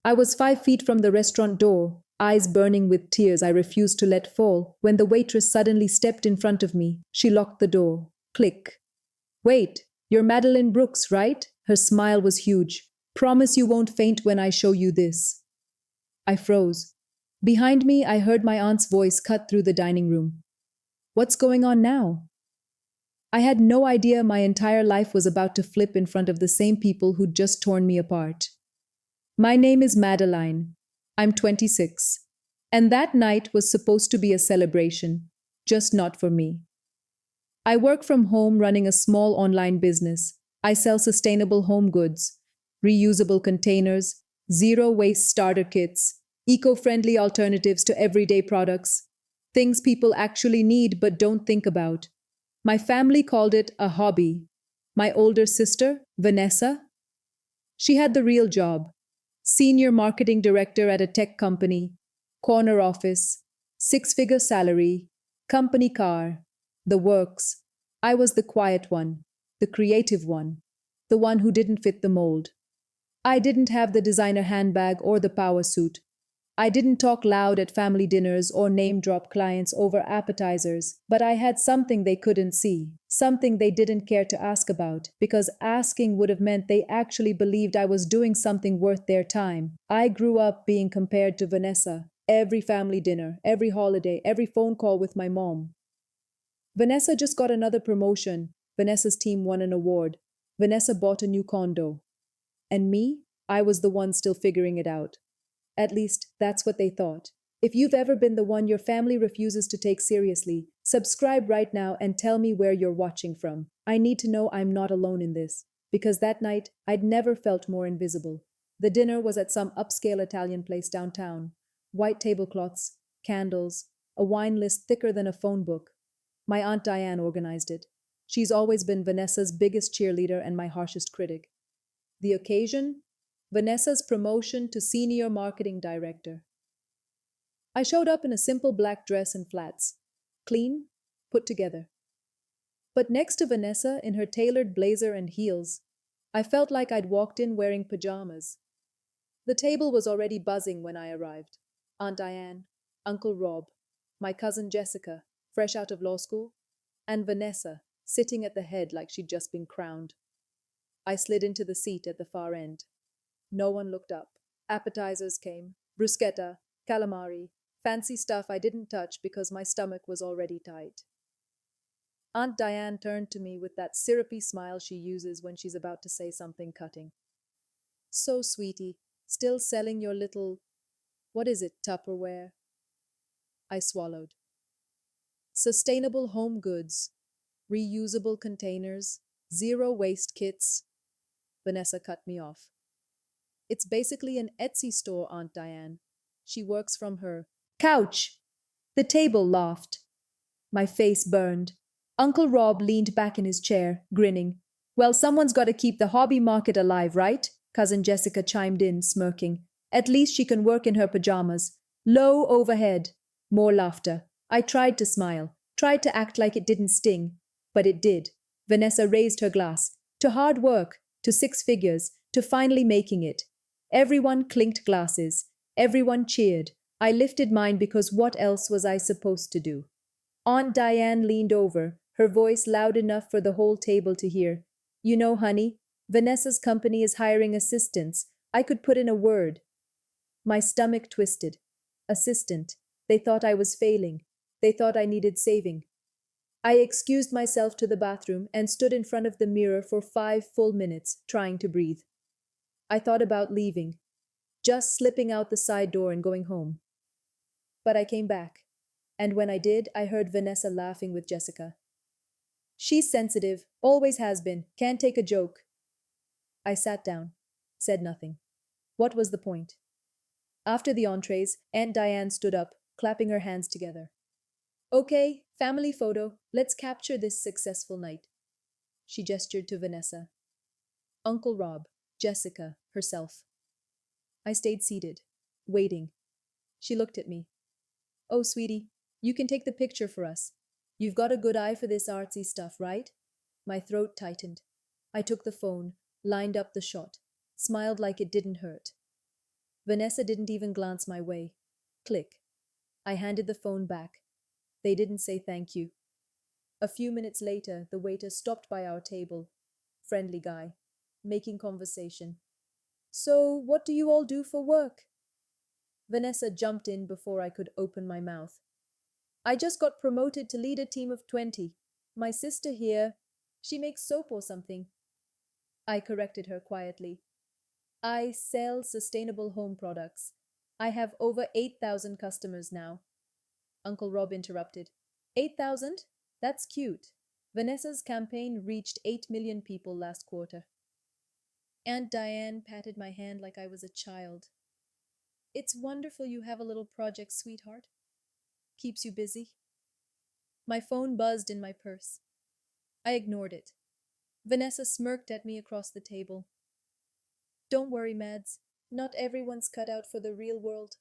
I was 5 feet from the restaurant door, eyes burning with tears I refused to let fall, when the waitress suddenly stepped in front of me. She locked the door. Click. Wait, you're Madeline Brooks, right? Her smile was huge. Promise you won't faint when I show you this. I froze. Behind me, I heard my aunt's voice cut through the dining room. What's going on now? I had no idea my entire life was about to flip in front of the same people who'd just torn me apart. My name is Madeline. I'm 26. And that night was supposed to be a celebration, just not for me. I work from home running a small online business. I sell sustainable home goods, reusable containers, zero waste starter kits, eco friendly alternatives to everyday products, things people actually need but don't think about. My family called it a hobby. My older sister, Vanessa, she had the real job: senior marketing director at a tech company, corner office, six-figure salary, company car, the works. I was the quiet one, the creative one, the one who didn't fit the mold. I didn't have the designer handbag or the power suit. I didn't talk loud at family dinners or name drop clients over appetizers, but I had something they couldn't see, something they didn't care to ask about, because asking would have meant they actually believed I was doing something worth their time. I grew up being compared to Vanessa. Every family dinner, every holiday, every phone call with my mom. Vanessa just got another promotion. Vanessa's team won an award. Vanessa bought a new condo. And me? I was the one still figuring it out. At least, that's what they thought. If you've ever been the one your family refuses to take seriously, subscribe right now and tell me where you're watching from. I need to know I'm not alone in this, because that night I'd never felt more invisible. The dinner was at some upscale Italian place downtown. White tablecloths, candles, a wine list thicker than a phone book. My Aunt Diane organized it. She's always been Vanessa's biggest cheerleader and my harshest critic. The occasion? Vanessa's promotion to senior marketing director. I showed up in a simple black dress and flats. Clean, put together. But next to Vanessa in her tailored blazer and heels, I felt like I'd walked in wearing pajamas. The table was already buzzing when I arrived. Aunt Diane, Uncle Rob, my cousin Jessica, fresh out of law school, and Vanessa, sitting at the head like she'd just been crowned. I slid into the seat at the far end. No one looked up. Appetizers came, bruschetta, calamari, fancy stuff I didn't touch because my stomach was already tight. Aunt Diane turned to me with that syrupy smile she uses when she's about to say something cutting. So, sweetie, still selling your little, what is it, Tupperware? I swallowed. Sustainable home goods, reusable containers, zero waste kits. Vanessa cut me off. It's basically an Etsy store, Aunt Diane. She works from her couch. The table laughed. My face burned. Uncle Rob leaned back in his chair, grinning. Well, someone's got to keep the hobby market alive, right? Cousin Jessica chimed in, smirking. At least she can work in her pajamas. Low overhead. More laughter. I tried to smile, tried to act like it didn't sting. But it did. Vanessa raised her glass. To hard work, to 6 figures, to finally making it. Everyone clinked glasses. Everyone cheered. I lifted mine because what else was I supposed to do? Aunt Diane leaned over, her voice loud enough for the whole table to hear. You know, honey, Vanessa's company is hiring assistants. I could put in a word. My stomach twisted. Assistant. They thought I was failing. They thought I needed saving. I excused myself to the bathroom and stood in front of the mirror for 5 full minutes, trying to breathe. I thought about leaving, just slipping out the side door and going home. But I came back, and when I did, I heard Vanessa laughing with Jessica. She's sensitive, always has been, can't take a joke. I sat down, said nothing. What was the point? After the entrees, Aunt Diane stood up, clapping her hands together. Okay, family photo, let's capture this successful night. She gestured to Vanessa. Uncle Rob, Jessica, herself. I stayed seated, waiting. She looked at me. Oh, sweetie, you can take the picture for us. You've got a good eye for this artsy stuff, right? My throat tightened. I took the phone, lined up the shot, smiled like it didn't hurt. Vanessa didn't even glance my way. Click. I handed the phone back. They didn't say thank you. A few minutes later, the waiter stopped by our table. Friendly guy, making conversation. So, what do you all do for work? Vanessa jumped in before I could open my mouth. I just got promoted to lead a team of 20. My sister here, she makes soap or something. I corrected her quietly. I sell sustainable home products. I have over 8,000 customers now. Uncle Rob interrupted. 8,000? That's cute. Vanessa's campaign reached 8 million people last quarter. Aunt Diane patted my hand like I was a child. It's wonderful you have a little project, sweetheart. Keeps you busy. My phone buzzed in my purse. I ignored it. Vanessa smirked at me across the table. Don't worry, Mads. Not everyone's cut out for the real world.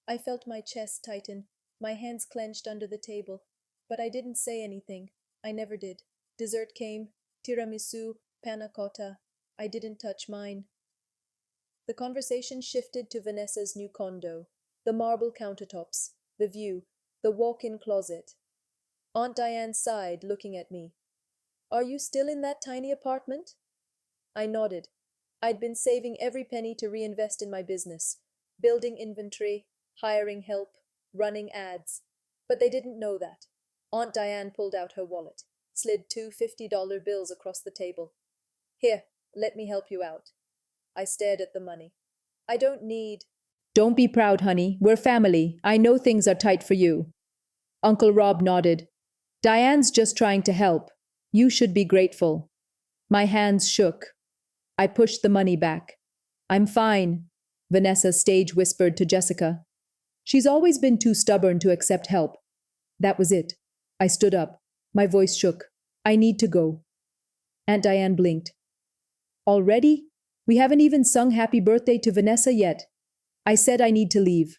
I felt my chest tighten, my hands clenched under the table. But I didn't say anything. I never did. Dessert came, tiramisu, panna cotta. I didn't touch mine. The conversation shifted to Vanessa's new condo, the marble countertops, the view, the walk-in closet. Aunt Diane sighed, looking at me. Are you still in that tiny apartment? I nodded. I'd been saving every penny to reinvest in my business, building inventory, hiring help, running ads. But they didn't know that. Aunt Diane pulled out her wallet, slid two $50 bills across the table. Here, let me help you out. I stared at the money. I don't need... Don't be proud, honey. We're family. I know things are tight for you. Uncle Rob nodded. Diane's just trying to help. You should be grateful. My hands shook. I pushed the money back. I'm fine, Vanessa stage whispered to Jessica. She's always been too stubborn to accept help. That was it. I stood up. My voice shook. I need to go. Aunt Diane blinked. Already? We haven't even sung happy birthday to Vanessa yet. I said I need to leave.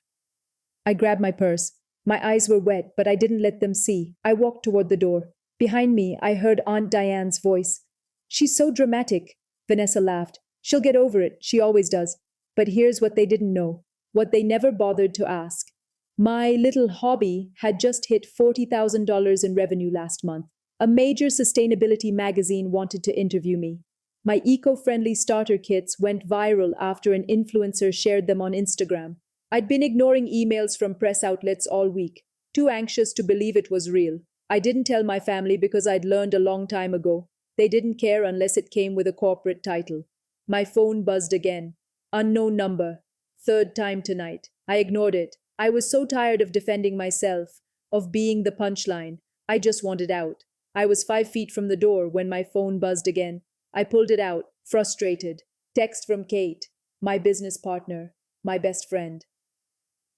I grabbed my purse. My eyes were wet, but I didn't let them see. I walked toward the door. Behind me, I heard Aunt Diane's voice. She's so dramatic. Vanessa laughed. She'll get over it. She always does. But here's what they didn't know. What they never bothered to ask. My little hobby had just hit $40,000 in revenue last month. A major sustainability magazine wanted to interview me. My eco-friendly starter kits went viral after an influencer shared them on Instagram. I'd been ignoring emails from press outlets all week, too anxious to believe it was real. I didn't tell my family because I'd learned a long time ago. They didn't care unless it came with a corporate title. My phone buzzed again. Unknown number. Third time tonight. I ignored it. I was so tired of defending myself, of being the punchline. I just wanted out. I was 5 feet from the door when my phone buzzed again. I pulled it out, frustrated. Text from Kate, my business partner, my best friend.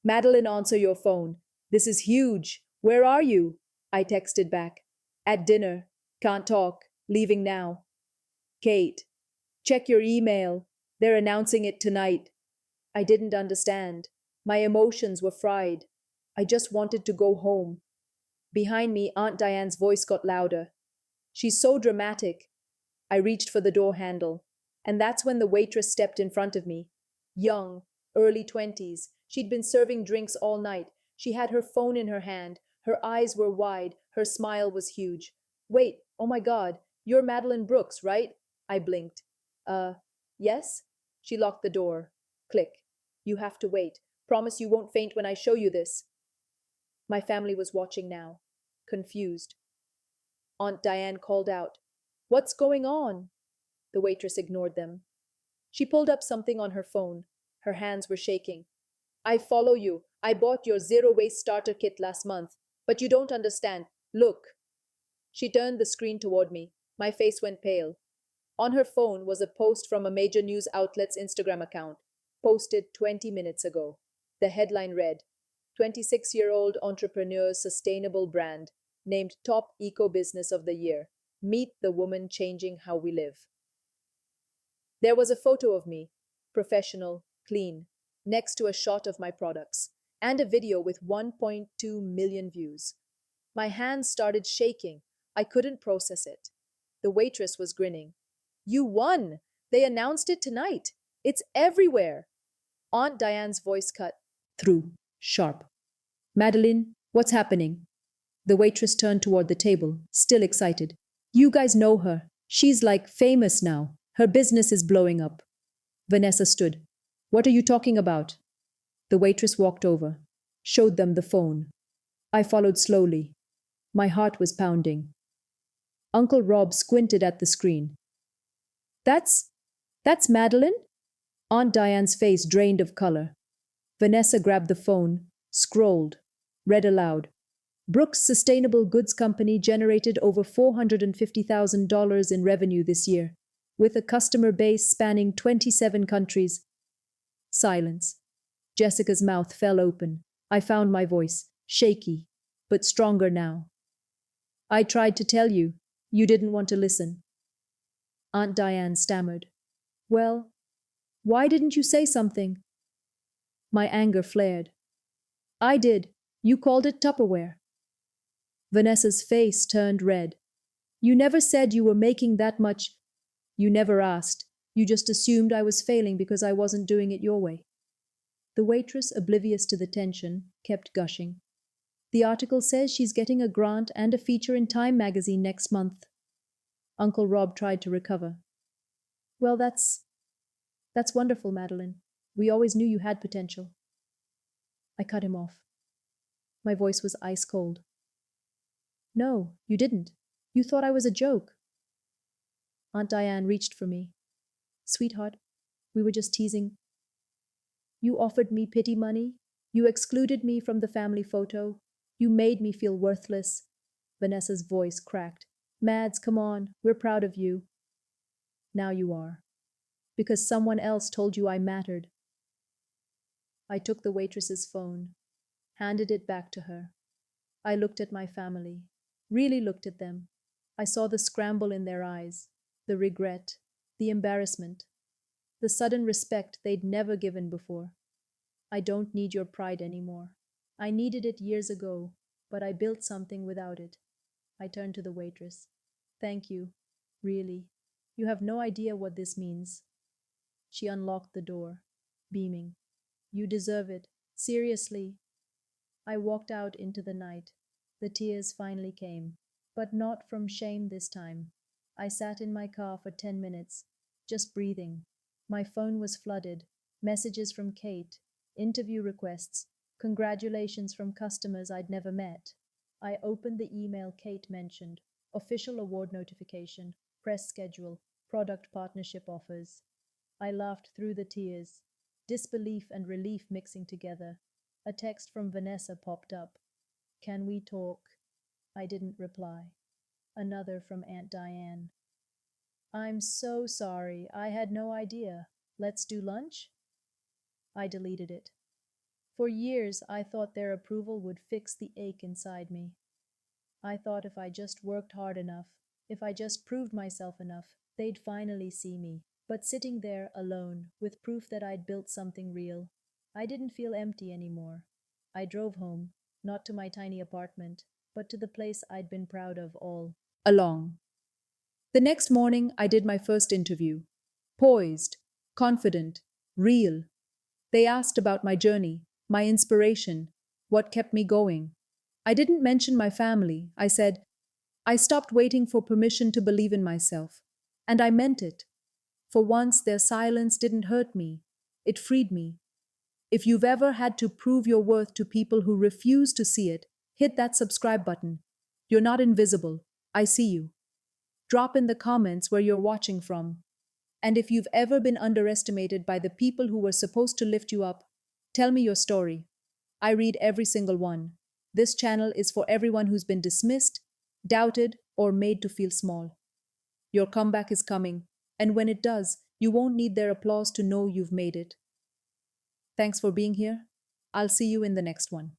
Madeline, answer your phone. This is huge. Where are you? I texted back. At dinner. Can't talk. Leaving now. Kate, check your email. They're announcing it tonight. I didn't understand. My emotions were fried. I just wanted to go home. Behind me, Aunt Diane's voice got louder. She's so dramatic. I reached for the door handle, and that's when the waitress stepped in front of me. Young, early 20s. She'd been serving drinks all night. She had her phone in her hand. Her eyes were wide. Her smile was huge. Wait, oh my God, you're Madeline Brooks, right? I blinked. Yes? She locked the door. Click. You have to wait. Promise you won't faint when I show you this. My family was watching now, confused. Aunt Diane called out, What's going on? The waitress ignored them. She pulled up something on her phone. Her hands were shaking. I follow you. I bought your zero-waste starter kit last month. But you don't understand. Look. She turned the screen toward me. My face went pale. On her phone was a post from a major news outlet's Instagram account, posted 20 minutes ago. The headline read, 26-year-old entrepreneur's sustainable brand, named Top Eco Business of the Year. Meet the woman changing how we live. There was a photo of me, professional, clean, next to a shot of my products, and a video with 1.2 million views. My hands started shaking. I couldn't process it. The waitress was grinning. You won! They announced it tonight. It's everywhere. Aunt Diane's voice cut through, sharp. Madeline, what's happening? The waitress turned toward the table, still excited. You guys know her. She's like famous now. Her business is blowing up. Vanessa stood. What are you talking about? The waitress walked over, showed them the phone. I followed slowly. My heart was pounding. Uncle Rob squinted at the screen. That's Madeline? Aunt Diane's face drained of color. Vanessa grabbed the phone, scrolled, read aloud. Brooks Sustainable Goods Company generated over $450,000 in revenue this year, with a customer base spanning 27 countries. Silence. Jessica's mouth fell open. I found my voice, shaky, but stronger now. I tried to tell you. You didn't want to listen. Aunt Diane stammered. Well, why didn't you say something? My anger flared. I did. You called it Tupperware. Vanessa's face turned red. You never said you were making that much. You never asked. You just assumed I was failing because I wasn't doing it your way. The waitress, oblivious to the tension, kept gushing. The article says she's getting a grant and a feature in Time magazine next month. Uncle Rob tried to recover. Well, that's wonderful, Madeline. We always knew you had potential. I cut him off. My voice was ice cold. No, you didn't. You thought I was a joke. Aunt Diane reached for me. Sweetheart, we were just teasing. You offered me pity money. You excluded me from the family photo. You made me feel worthless. Vanessa's voice cracked. Mads, come on, we're proud of you. Now you are. Because someone else told you I mattered. I took the waitress's phone, handed it back to her. I looked at my family, really looked at them. I saw the scramble in their eyes, the regret, the embarrassment, the sudden respect they'd never given before. I don't need your pride anymore. I needed it years ago, but I built something without it. I turned to the waitress. Thank you, really. You have no idea what this means. She unlocked the door, beaming. You deserve it. Seriously. I walked out into the night. The tears finally came, but not from shame this time. I sat in my car for 10 minutes, just breathing. My phone was flooded. Messages from Kate, interview requests, congratulations from customers I'd never met. I opened the email Kate mentioned. Official award notification, press schedule, product partnership offers. I laughed through the tears, disbelief and relief mixing together. A text from Vanessa popped up. Can we talk? I didn't reply. Another from Aunt Diane. I'm so sorry. I had no idea. Let's do lunch? I deleted it. For years, I thought their approval would fix the ache inside me. I thought if I just worked hard enough, if I just proved myself enough, they'd finally see me. But sitting there alone, with proof that I'd built something real, I didn't feel empty anymore. I drove home, not to my tiny apartment, but to the place I'd been proud of all along. The next morning, I did my first interview. Poised, confident, real. They asked about my journey, my inspiration, what kept me going. I didn't mention my family. I said, I stopped waiting for permission to believe in myself. And I meant it. For once, their silence didn't hurt me. It freed me. If you've ever had to prove your worth to people who refuse to see it, hit that subscribe button. You're not invisible. I see you. Drop in the comments where you're watching from. And if you've ever been underestimated by the people who were supposed to lift you up, tell me your story. I read every single one. This channel is for everyone who's been dismissed, doubted, or made to feel small. Your comeback is coming, and when it does, you won't need their applause to know you've made it. Thanks for being here. I'll see you in the next one.